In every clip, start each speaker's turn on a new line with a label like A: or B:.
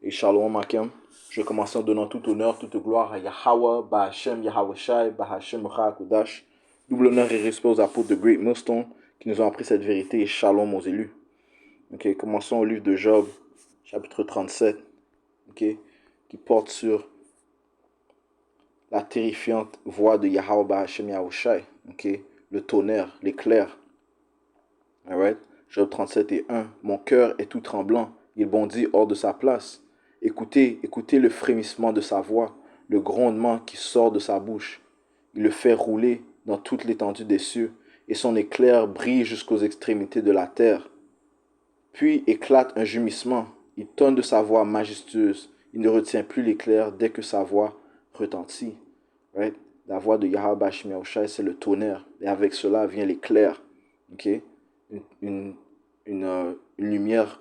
A: Et Shalom Akem. Je commence en donnant tout honneur, toute gloire à Yahweh, Bahashem, Yahweh Shai, Bahashem Kodash. Double honneur et respect aux apôtres de Great Millstone qui nous ont appris cette vérité et Shalom aux élus. Ok, commençons au livre de Job, chapitre 37, ok, qui porte sur la terrifiante voix de Yahweh Bahashem Yahweh Shai, ok, le tonnerre, l'éclair. Alright? Job 37 et 1. Mon cœur est tout tremblant, il bondit hors de sa place. Écoutez, écoutez le frémissement de sa voix, le grondement qui sort de sa bouche. Il le fait rouler dans toute l'étendue des cieux, et son éclair brille jusqu'aux extrémités de la terre. Puis éclate un gémissement, il tonne de sa voix majestueuse. Il ne retient plus l'éclair dès que sa voix retentit. Right? La voix de Yahweh Shai, c'est le tonnerre, et avec cela vient l'éclair. Okay? Une, une lumière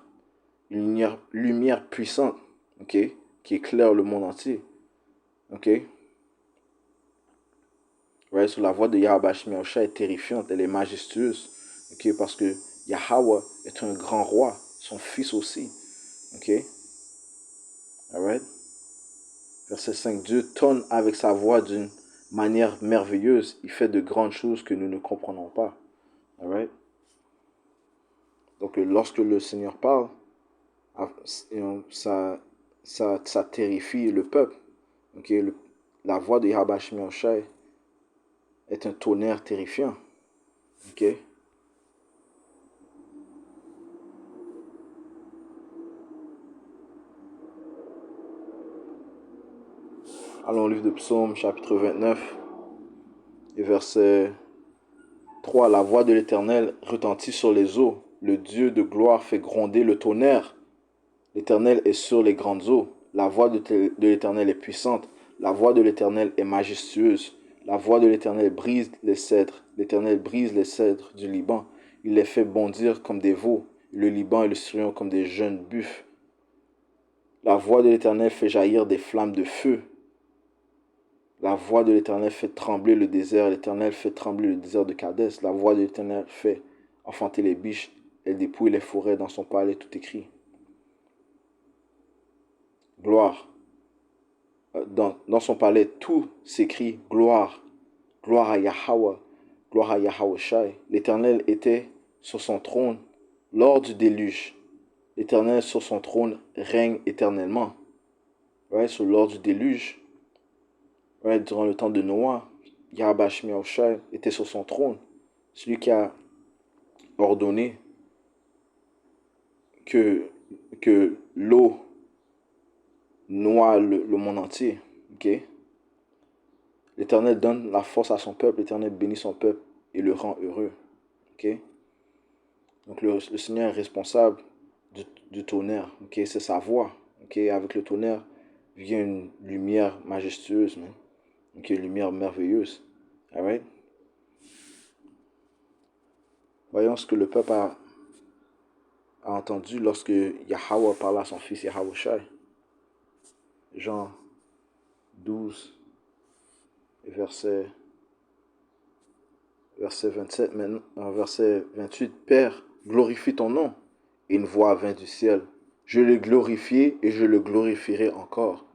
A: puissante, okay, qui éclaire le monde entier. Okay? Right? So, la voix de Yahweh Shai est terrifiante, elle est majestueuse, okay? Parce que Yahweh est un grand roi, son fils aussi. Okay? Alright? Verset 5, Dieu tonne avec sa voix d'une manière merveilleuse, il fait de grandes choses que nous ne comprenons pas. Alright? Donc lorsque le Seigneur parle, ça terrifie le peuple. Okay? La voix de Yahweh Shai est un tonnerre terrifiant. Okay? Allons au livre de Psaume, chapitre 29, et verset 3. La voix de l'Éternel retentit sur les eaux. Le Dieu de gloire fait gronder le tonnerre. L'Éternel est sur les grandes eaux. La voix de l'Éternel est puissante. La voix de l'Éternel est majestueuse. La voix de l'Éternel brise les cèdres. L'Éternel brise les cèdres du Liban. Il les fait bondir comme des veaux. Le Liban et le Sirion comme des jeunes buffles. La voix de l'Éternel fait jaillir des flammes de feu. La voix de l'Éternel fait trembler le désert. L'Éternel fait trembler le désert de Kadès. La voix de l'Éternel fait enfanter les biches. Elle dépouille les forêts. Dans son palais, tout écrit. Gloire. Dans son palais, tout s'écrie gloire. Gloire à Yahweh. Gloire à Yahweh Shai. L'Éternel était sur son trône lors du déluge. L'Éternel sur son trône règne éternellement. Right? So, lors du déluge, right? Durant le temps de Noah, Yahweh Shai était sur son trône. Celui qui a ordonné que l'eau noie le monde entier. Okay? L'Éternel donne la force à son peuple, l'Éternel bénit son peuple et le rend heureux. Okay? Donc le Seigneur est responsable du tonnerre. Okay? C'est sa voix. Okay? Avec le tonnerre vient une lumière majestueuse, okay? Une lumière merveilleuse. All right? Voyons ce que le peuple a entendu lorsque Yahweh parla à son fils Yahweh Shai. Jean 12, verset 27, maintenant, verset 28. Père, glorifie ton nom. Et une voix vint du ciel. Je l'ai glorifié et je le glorifierai encore.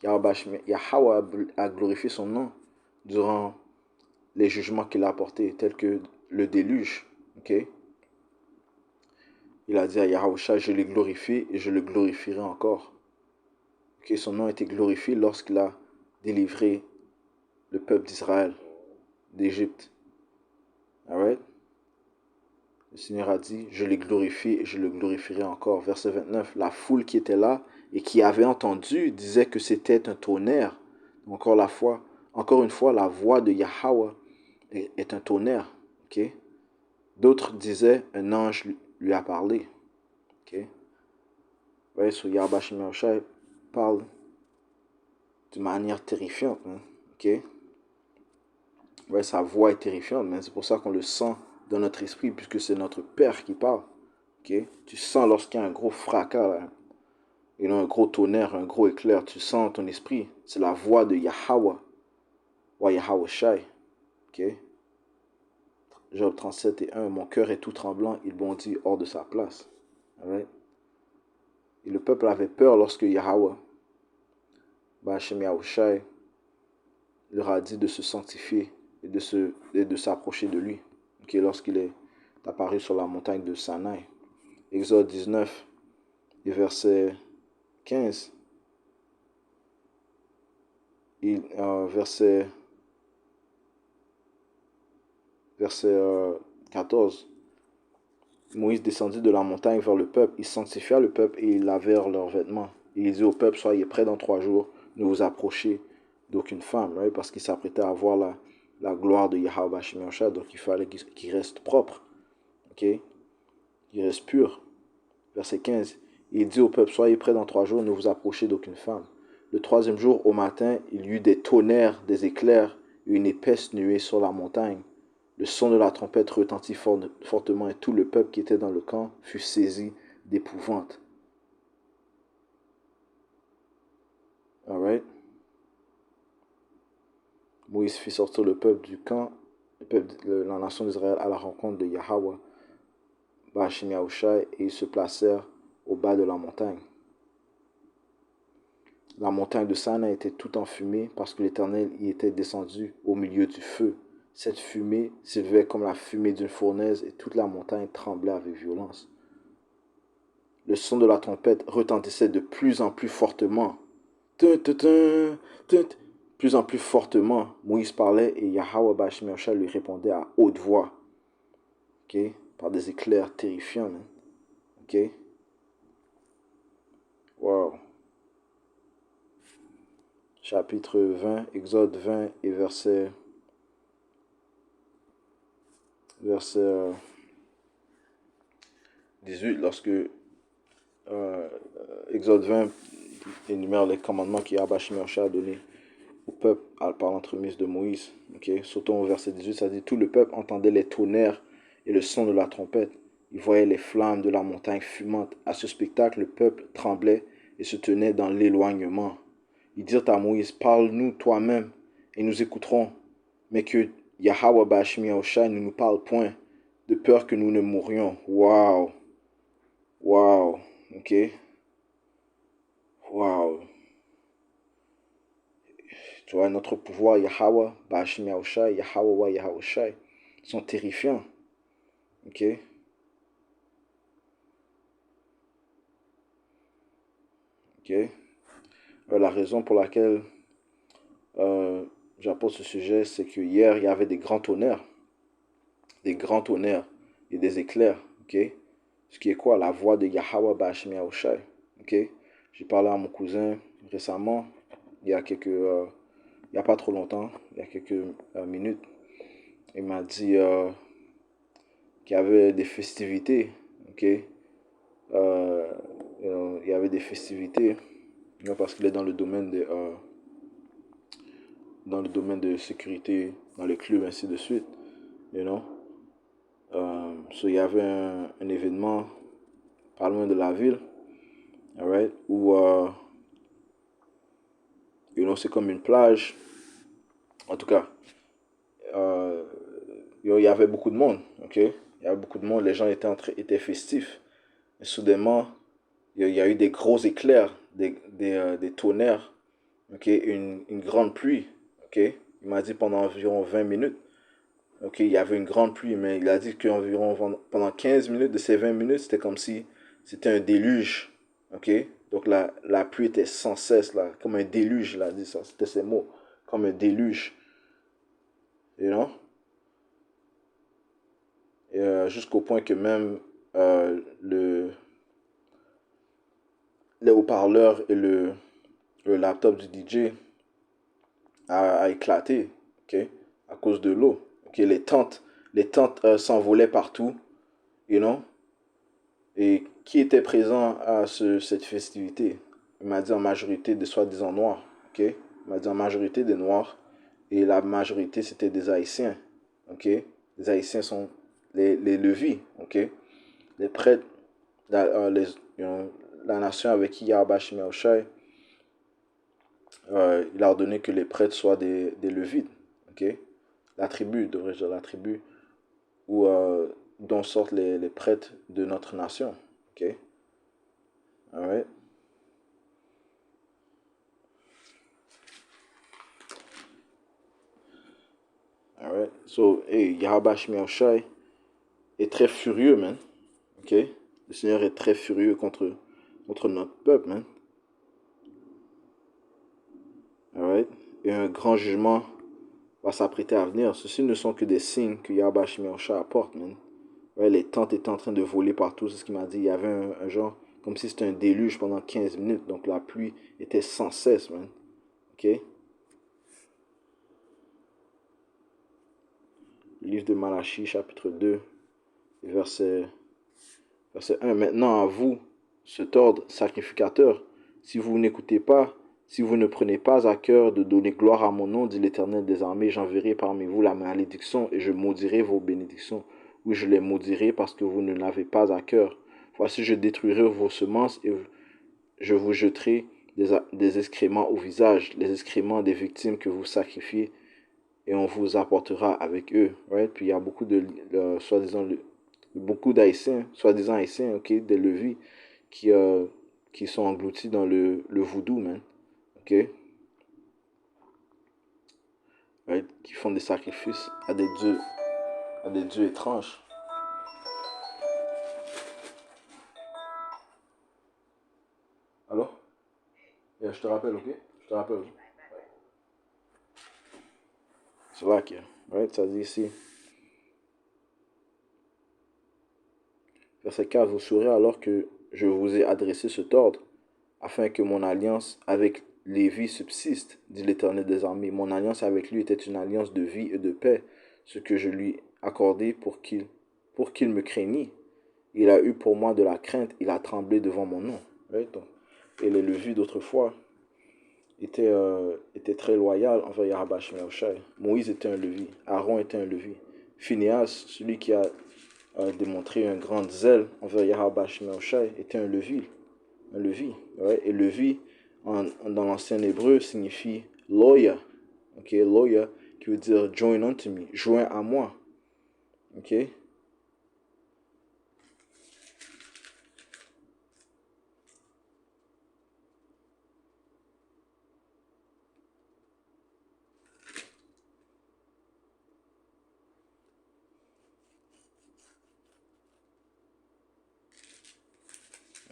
A: Yahweh a glorifié son nom durant les jugements qu'il a apportés, tels que le déluge. Okay? Il a dit à Yahweh, je l'ai glorifié et je le glorifierai encore. Okay? Son nom a été glorifié lorsqu'il a délivré le peuple d'Israël d'Égypte. Alright? Le Seigneur a dit, je l'ai glorifié et je le glorifierai encore. Verset 29, la foule qui était là et qui avait entendu disait que c'était un tonnerre. Encore une fois, la voix de Yahweh est un tonnerre. Okay? D'autres disaient, un ange lui a parlé. Okay? Ouais, so Yahweh Shai parle d'une manière terrifiante. Okay? Ouais, sa voix est terrifiante, mais c'est pour ça qu'on le sent dans notre esprit, puisque c'est notre Père qui parle. Okay? Tu sens lorsqu'il y a un gros fracas, là, un gros tonnerre, un gros éclair, tu sens ton esprit. C'est la voix de Yahweh, ou Yahweh Shai. Okay? Job 37 et 1, mon cœur est tout tremblant, il bondit hors de sa place. Right? Et le peuple avait peur lorsque Yahweh, Hashem Yahushai, leur a dit de se sanctifier et de s'approcher de lui. Okay, lorsqu'il est apparu sur la montagne de Sinaï. Exode 19, verset 15. Verset 14. Moïse descendit de la montagne vers le peuple. Il sanctifia le peuple et ils lavèrent leurs vêtements. Et il dit au peuple, soyez prêts dans 3 jours, ne vous approchez d'aucune femme. Right? Parce qu'il s'apprêtait à voir la gloire de Yahweh Shemiyosha. Donc il fallait qu'il reste propre. Okay? Il reste pur. Verset 15. Il dit au peuple, soyez prêts dans 3 jours, ne vous approchez d'aucune femme. Le 3e jour, au matin, il y eut des tonnerres, des éclairs et une épaisse nuée sur la montagne. Le son de la trompette retentit fortement et tout le peuple qui était dans le camp fut saisi d'épouvante. Alright. Moïse fit sortir le peuple du camp, la nation d'Israël, à la rencontre de Yahweh, Hashem Yahushai, et ils se placèrent au bas de la montagne. La montagne de Sinaï était tout en fumée parce que l'Éternel y était descendu au milieu du feu. Cette fumée s'élevait comme la fumée d'une fournaise et toute la montagne tremblait avec violence. Le son de la trompette retentissait de plus en plus fortement. Plus en plus fortement, Moïse parlait et Yahweh Hashem Yahushai lui répondait à haute voix. Okay? Par des éclairs terrifiants. Ok? Wow. Chapitre 20, Exode 20 et verset 18, lorsque Exode 20 énumère les commandements qu'Yahweh Hashem Yahushai a donnés au peuple par l'entremise de Moïse. Okay? Sautons au verset 18, ça dit, tout le peuple entendait les tonnerres et le son de la trompette. Il voyait les flammes de la montagne fumante. À ce spectacle, le peuple tremblait et se tenait dans l'éloignement. Ils dirent à Moïse, parle-nous toi-même et nous écouterons, mais que Yahweh Hashem Yahushai ne nous parle point, de peur que nous ne mourions. Wow. Wow. Ok. Wow. Tu vois, notre pouvoir, Yahweh Hashem Yahushai, Yahweh Yahushai, sont terrifiants. Ok. Ok. La raison pour laquelle j'apporte ce sujet, c'est que hier, il y avait des grands tonnerres et des éclairs, ok? Ce qui est quoi? La voix de Yahweh Hashem Yahushai, ok? J'ai parlé à mon cousin récemment, il y a pas trop longtemps, il y a quelques minutes. Il m'a dit qu'il y avait des festivités, ok? Il y avait des festivités, parce qu'il est dans le domaine de sécurité, dans les clubs, ainsi de suite, you know? So, il y avait un événement pas loin de la ville, alright, où c'est comme une plage. En tout cas, il y avait beaucoup de monde, ok? Il y avait beaucoup de monde, les gens étaient festifs. Et soudainement, il y a eu des gros éclairs, des tonnerres, ok? Une grande pluie, ok? Il m'a dit pendant environ 20 minutes. Ok, il y avait une grande pluie, mais il a dit qu'environ pendant 15 minutes de ces 20 minutes, c'était comme si c'était un déluge. Ok, donc la pluie était sans cesse, là, comme un déluge, il a dit ça, c'était ses mots, comme un déluge. You know? Et jusqu'au point que même les haut-parleurs et le laptop du DJ a éclaté, ok, à cause de l'eau. Ok, les tentes s'envolaient partout, you know? Et qui était présent à cette festivité? Il m'a dit en majorité des soi-disant noirs. Ok? Il m'a dit en majorité des noirs. Et la majorité, c'était des Haïtiens. Ok? Les Haïtiens sont les levis. Ok? Les prêtres, la nation avec qui Yahweh Hashem Yahushai, il a ordonné que les prêtres soient des levites. Ok? La tribu, devrais-je dire, la tribu où, dont sortent les prêtres de notre nation. Ok? Alright? Alright? So, hey, Yahweh Shemi Shai est très furieux, man. Ok? Le Seigneur est très furieux contre notre peuple, man. Alright? Et un grand jugement va s'apprêter à venir. Ceci ne sont que des signes que Yahweh Shemi Shai apporte, man. Ouais, les tentes étaient en train de voler partout, c'est ce qu'il m'a dit. Il y avait un genre, comme si c'était un déluge pendant 15 minutes. Donc la pluie était sans cesse, man. Ok? Le livre de Malachie, chapitre 2, verset 1. Maintenant à vous, cet ordre sacrificateur, si vous n'écoutez pas, si vous ne prenez pas à cœur de donner gloire à mon nom, dit l'Éternel des armées, j'enverrai parmi vous la malédiction et je maudirai vos bénédictions. Oui, je les maudirai parce que vous ne l'avez pas à cœur. Voici, je détruirai vos semences et je vous jeterai des excréments au visage, les excréments des victimes que vous sacrifiez, et on vous apportera avec eux. Right? Puis il y a beaucoup de, soi-disant, beaucoup d'Haïtiens, soi-disant Haïtiens, ok, des levis, qui sont engloutis dans le voodoo, man. Ok? Right? Qui font des sacrifices à des dieux étranges. Alors? Yeah, je te rappelle, ok? Je te rappelle. C'est là qu'il y a. Right? Ça dit ici. Verset 4, vous saurez alors que je vous ai adressé cet ordre, afin que mon alliance avec Lévi subsiste, dit l'Éternel des armées. Mon alliance avec lui était une alliance de vie et de paix, ce que je lui accordai pour qu'il me craignît. Il a eu pour moi de la crainte, il a tremblé devant mon nom. Right? Donc, et les Lévites d'autrefois étaient très loyaux envers Yahweh Shemi Shai. Moïse était un Lévi, Aaron était un Lévi. Phineas, celui qui a démontré un grand zèle envers Yahweh Shemi Shai, était un Lévi. Un Lévi. Ouais? Et Lévi, dans l'ancien hébreu, signifie loya. Ok, loya, qui veut dire join unto me, joint à moi. Ok.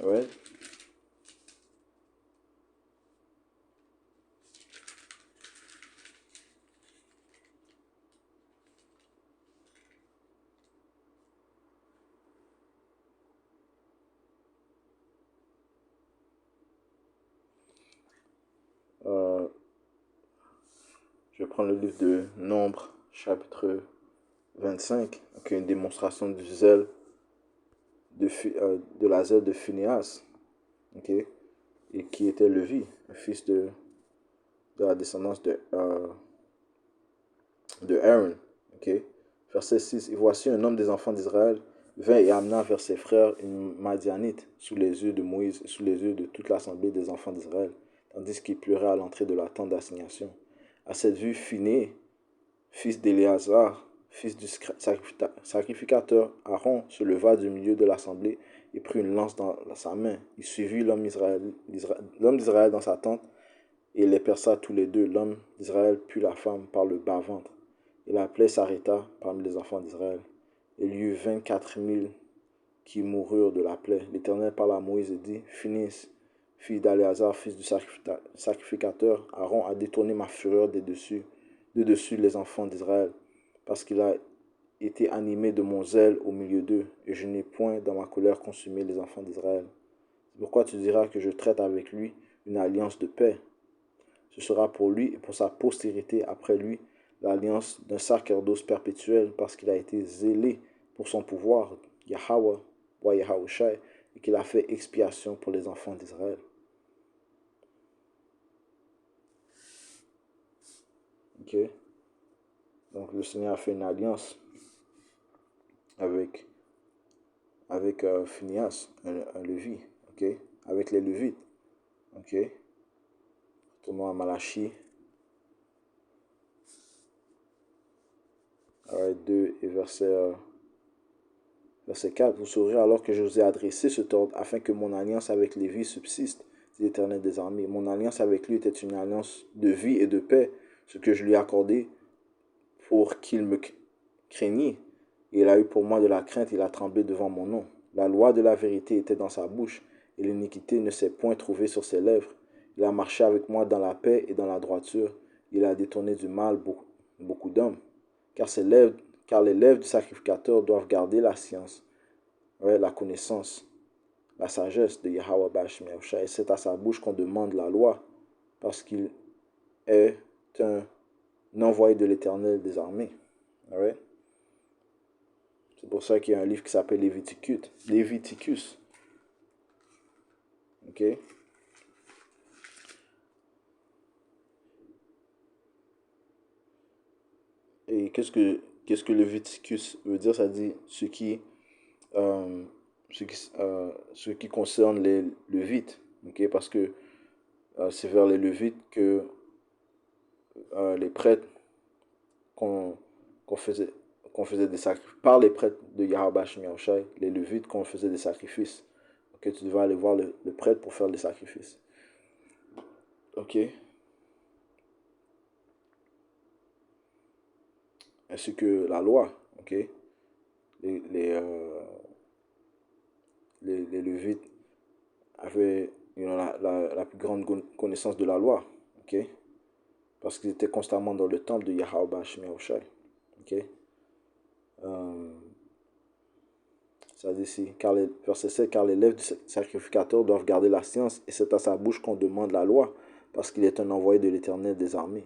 A: Ouais. Euh, je vais prendre le livre de Nombre, chapitre 25. Ok, une démonstration du zèle de la zèle de Phineas. Ok. Et qui était Lévi, un fils de la descendance de Aaron. Okay? Verset 6. Et voici un homme des enfants d'Israël vint et amena vers ses frères une Madianite sous les yeux de Moïse et sous les yeux de toute l'assemblée des enfants d'Israël, tandis qu'il pleurait à l'entrée de la tente d'assignation. À cette vue, Phiné, fils d'Éléazar, fils du sacrificateur, Aaron se leva du milieu de l'assemblée et prit une lance dans sa main. Il suivit l'homme d'Israël dans sa tente et les perça tous les deux, l'homme d'Israël puis la femme, par le bas-ventre. Et la plaie s'arrêta parmi les enfants d'Israël. Il y eut 24 000 qui moururent de la plaie. L'Éternel parla à Moïse et dit, Finis, fille d'Aléazar, fils du sacrificateur, Aaron a détourné ma fureur de dessus les enfants d'Israël, parce qu'il a été animé de mon zèle au milieu d'eux, et je n'ai point dans ma colère consumé les enfants d'Israël. C'est pourquoi tu diras que je traite avec lui une alliance de paix. Ce sera pour lui et pour sa postérité après lui l'alliance d'un sacerdoce perpétuel, parce qu'il a été zélé pour son pouvoir, Yahweh, ou Yahweh Shai, et qu'il a fait expiation pour les enfants d'Israël. Ok. Donc le Seigneur a fait une alliance avec Phineas, un Lévi, ok, avec les Lévites, ok. Retournons à Malachie, 2 et verset 4. Vous saurez alors que je vous ai adressé cet ordre afin que mon alliance avec Lévi subsiste, dit l'Éternel des armées. Mon alliance avec lui était une alliance de vie et de paix, ce que je lui ai accordé pour qu'il me craignît. Il a eu pour moi de la crainte, il a tremblé devant mon nom. La loi de la vérité était dans sa bouche, et l'iniquité ne s'est point trouvée sur ses lèvres. Il a marché avec moi dans la paix et dans la droiture. Il a détourné du mal beaucoup d'hommes. Car les lèvres du sacrificateur doivent garder la science, ouais, la connaissance, la sagesse de Yahweh Bashim Yahushua. Et c'est à sa bouche qu'on demande la loi, parce qu'il est un envoyé de l'Éternel des armées. Ouais. C'est pour ça qu'il y a un livre qui s'appelle Léviticus. Léviticus. Ok. Et qu'est-ce que Léviticus veut dire? Ça dit euh, ce qui concerne les Lévites. Ok. Parce que c'est vers les Lévites que les prêtres qu'on qu'on faisait, qu'on faisait des sacrifices, par les prêtres de Yahweh Shem Yahushai, les Lévites, qu'on faisait des sacrifices. Ok, tu devais aller voir le prêtre pour faire des sacrifices. Ok. Ainsi que la loi. Ok. Les, les, euh, les Lévites avaient la plus grande connaissance de la loi. Ok. Parce qu'ils étaient constamment dans le temple de Yahweh Shem Yahushai. Ok. Euh, Ça dit ici, verset 7, car les lèvres du sacrificateur doivent garder la science, et c'est à sa bouche qu'on demande la loi, parce qu'il est un envoyé de l'Éternel des armées.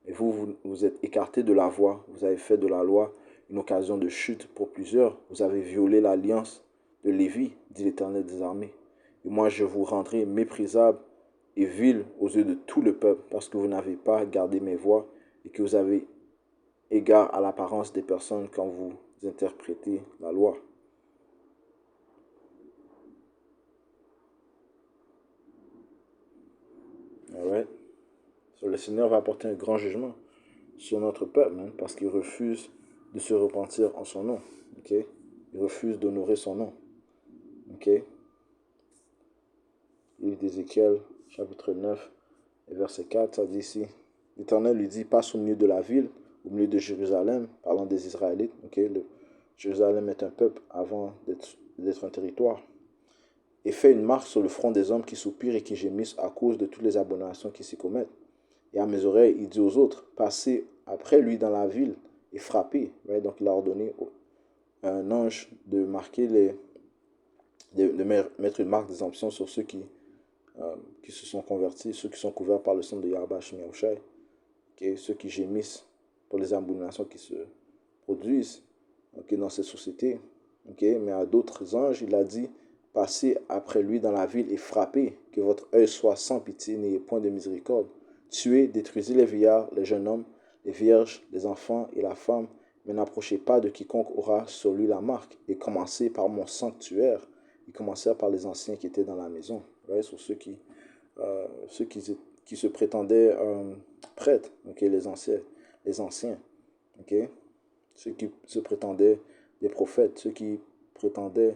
A: Et vous êtes écartés de la voie, vous avez fait de la loi une occasion de chute pour plusieurs, vous avez violé l'alliance de Lévi, dit l'Éternel des armées. Et moi je vous rendrai méprisable et vil aux yeux de tout le peuple, parce que vous n'avez pas gardé mes voies, et que vous avez égard à l'apparence des personnes quand vous interprétez la loi. Alright. So, le Seigneur va apporter un grand jugement sur notre peuple, hein, parce qu'il refuse de se repentir en son nom. Okay? Il refuse d'honorer son nom. Okay? Livre d'Ézéchiel, chapitre 9, et verset 4, ça dit ici, l'Éternel lui dit, passe au milieu de la ville, au milieu de Jérusalem, parlant des Israélites. Okay? Jérusalem est un peuple avant d'être un territoire. Et fais une marque sur le front des hommes qui soupirent et qui gémissent à cause de toutes les abominations qui s'y commettent. Et à mes oreilles, il dit aux autres, passez après lui dans la ville et frappez. Right? Donc il a ordonné à un ange de marquer de mettre une marque d'exemption sur ceux qui se sont convertis, ceux qui sont couverts par le sang de Yahweh Shem Yahushai, okay? Ceux qui gémissent pour les abominations qui se produisent, okay, dans cette société. Okay? Mais à d'autres anges, il a dit, passez après lui dans la ville et frappez, que votre œil soit sans pitié, n'ayez point de miséricorde. Tuez, détruisez les vieillards, les jeunes hommes, les vierges, les enfants et la femme, mais n'approchez pas de quiconque aura sur lui la marque, et commencez par mon sanctuaire. Ils commencèrent par les anciens qui étaient dans la maison, right? Sur ceux qui se prétendaient prêtres, okay? Les anciens, okay? Ceux qui se prétendaient des prophètes, ceux qui prétendaient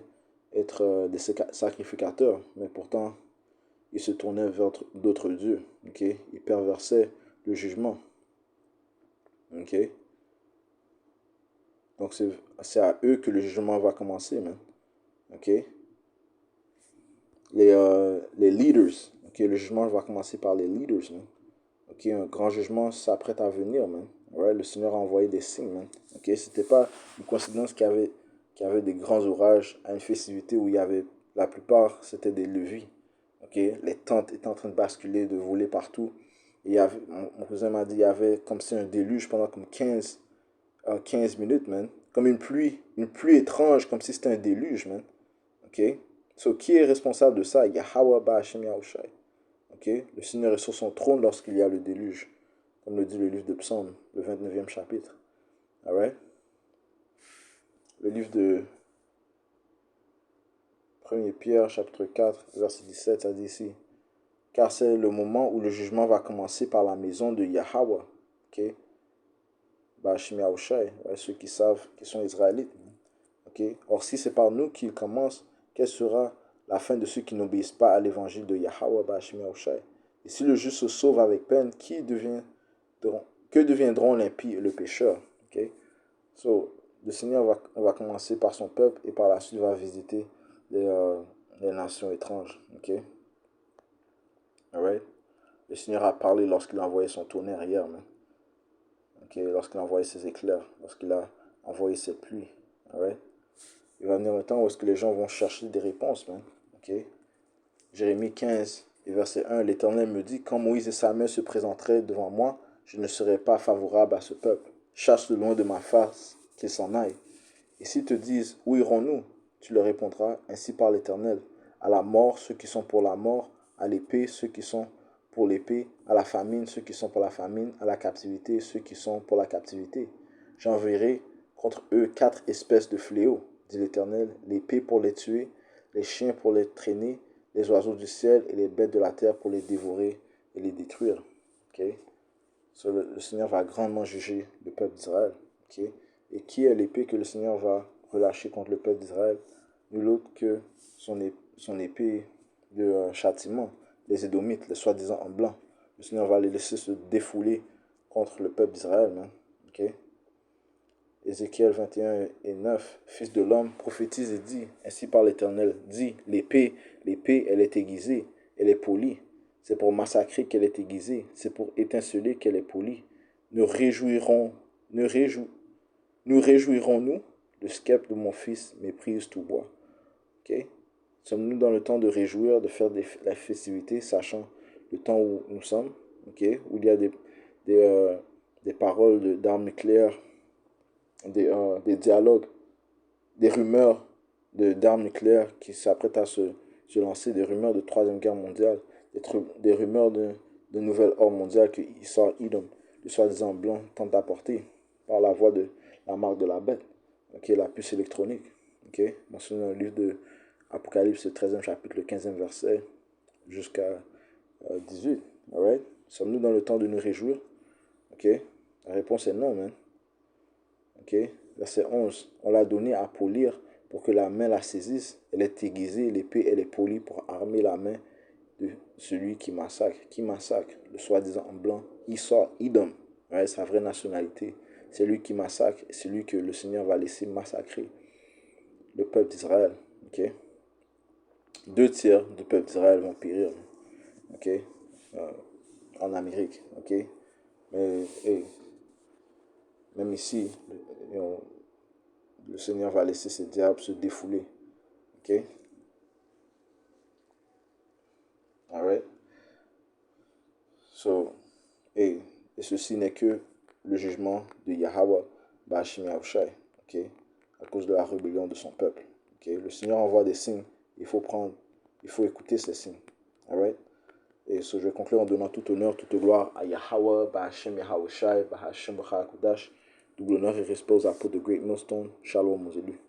A: être des sacrificateurs, mais pourtant ils se tournaient vers d'autres dieux. Okay? Ils perversaient le jugement. Okay? Donc c'est à eux que le jugement va commencer, man. Okay? Les leaders. Okay? Le jugement va commencer par les leaders, man. Okay? Un grand jugement s'apprête à venir, man. Right? Le Seigneur a envoyé des signes, man. Okay? C'était pas une coïncidence qu'il y avait des grands orages à une festivité où il y avait, la plupart, c'était des levis. Okay? Les tentes étaient en train de basculer, de voler partout. Et mon cousin m'a dit, il y avait comme si un déluge pendant comme 15 minutes, man. Comme une pluie étrange, comme si c'était un déluge, man. Ok? So, qui est responsable de ça? Yahweh Ba'ashem Yahushai. Ok? Le Seigneur est sur son trône lorsqu'il y a le déluge. Comme le dit le livre de Psaume, le 29e chapitre. Alright? Le livre de 1er Pierre, chapitre 4, verset 17, ça dit ici. Car c'est le moment où le jugement va commencer par la maison de Yahweh. Ok? Ba'ashem Yahushai. Ouais, ceux qui savent, qui sont israélites. Okay? Or, si c'est par nous qu'il commence, quelle sera la fin de ceux qui n'obéissent pas à l'évangile de Yahweh Ba'ashem Yahushai? Et si le juste se sauve avec peine, que deviendront l'impie et le pécheur? Ok? So, le Seigneur va commencer par son peuple et par la suite va visiter les nations étranges. Ok? Alright? Le Seigneur a parlé lorsqu'il a envoyé son tonnerre hier, man. Ok? Lorsqu'il a envoyé ses éclairs, lorsqu'il a envoyé ses pluies. Alright? Il va venir un temps où est-ce que les gens vont chercher des réponses, man. Ok? Jérémie 15, et verset 1, l'Éternel me dit, quand Moïse et Samuel se présenteraient devant moi, je ne serai pas favorable à ce peuple. Chasse-le loin de ma face, qu'il s'en aille. Et s'ils te disent, où irons-nous? Tu leur répondras, ainsi par l'Éternel. À la mort, ceux qui sont pour la mort, à l'épée, ceux qui sont pour l'épée, à la famine, ceux qui sont pour la famine, à la captivité, ceux qui sont pour la captivité. J'enverrai contre eux 4 espèces de fléaux, dit l'Éternel, l'épée pour les tuer, les chiens pour les traîner, les oiseaux du ciel et les bêtes de la terre pour les dévorer et les détruire. Okay? So, le Seigneur va grandement juger le peuple d'Israël. Okay? Et qui est l'épée que le Seigneur va relâcher contre le peuple d'Israël? Nul autre que son épée de châtiment, les Édomites, les soi-disant en blanc. Le Seigneur va les laisser se défouler contre le peuple d'Israël. Okay? Ézéchiel 21 et 9, Fils de l'homme, prophétise et dit, ainsi par l'Éternel, dis, l'épée, elle est aiguisée, elle est polie. C'est pour massacrer qu'elle est aiguisée, c'est pour étinceler qu'elle est polie. Nous réjouirons, nous réjou, nous réjouirons-nous, le sceptre de mon fils méprise tout bois. Okay? Sommes-nous dans le temps de réjouir, de faire la festivité, sachant le temps où nous sommes, okay? Où il y a des paroles d'armes nucléaires, des dialogues, des rumeurs d'armes nucléaires qui s'apprêtent à se lancer, des rumeurs de Troisième Guerre mondiale, des rumeurs de nouvelle ordre mondiale que Issa Edom, le soi-disant blanc, tente d'apporter par la voie de la marque de la bête, okay, la puce électronique, okay, mentionné dans le livre de Apocalypse, le 13e chapitre, le 15e verset, jusqu'à 18. Alright? Sommes-nous dans le temps de nous réjouir? Okay? La réponse est non, man. Okay? Verset 11. On l'a donné à polir pour que la main la saisisse. Elle est aiguisée, l'épée, elle est polie pour armer la main de celui qui massacre. Qui massacre? Le soi-disant en blanc. Issa, Edom. Ouais, sa vraie nationalité. C'est lui qui massacre et c'est lui que le Seigneur va laisser massacrer. Le peuple d'Israël. Okay? 2 tiers du peuple d'Israël vont périr. Okay? En Amérique. Okay? Mais, hey, même ici, le Seigneur va laisser ces diables se défouler. Ok? Alright? So, et ceci n'est que le jugement de Yahweh Bashim Yahushai. Ok? À cause de la rébellion de son peuple. Ok? Le Seigneur envoie des signes. Il faut écouter ces signes. Alright? Et je vais conclure en donnant tout honneur, toute gloire à Yahweh, Bashim Yahushai, Bashim Bacharakudash. Double honneur et respect aux apôtres de Great Millstone. Shalom aux élus.